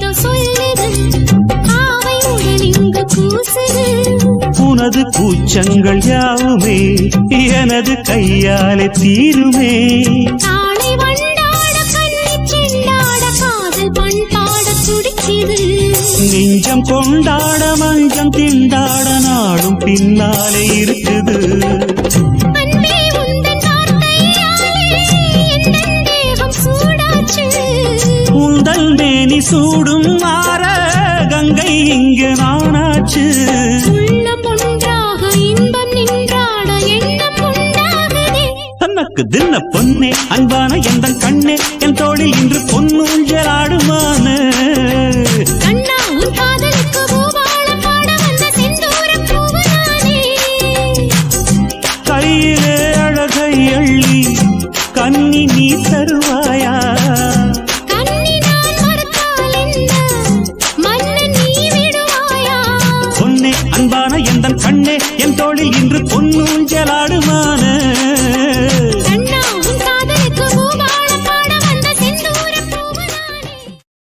ஏதேதோ சொல்லுது ஆவை உடல் இங்கு கூசுது உனது கூச்சங்கள் யாவுமே எனது கையாலே தீருமே தாளை வண்டாட கண்ணி செண்டாட காதல் பண்பாட துடிக்குது நெஞ்சம் கொண்டாட மஞ்சம் திண்டாட நாடும் பின்னாலே இருக்குது அன்பே உந்தன் வார்த்தையாலே எந்தன் தேகம் சூடாச்சு உந்தல் மேனி சூடும் மாற கங்கை இங்கு நானாச்சு உள்ளம் ஒன்றாக இன்பம் நின்றாட எண்ணம் உண்டாகுதே தனக்கு தின்ன பொன்னே அன்பான எந்தன் கண்ணே என் தோளில் இன்று பொன்னூஞ்சலாடுமான கண்ணா உன் காதலுக்கு பூபாலம் பாட வந்த செந்தூரப் பூவு நானே கையிலே அழகை அள்ளி கண்ணி நீ தருவாயா கண்ணி நான் மறுத்தால் என்ன மன்னன் நீ விடுவாயா பொன்னே அன்பான எந்தன் கண்ணே என் தோளில் இன்று பொன்னூஞ்சலாடுமான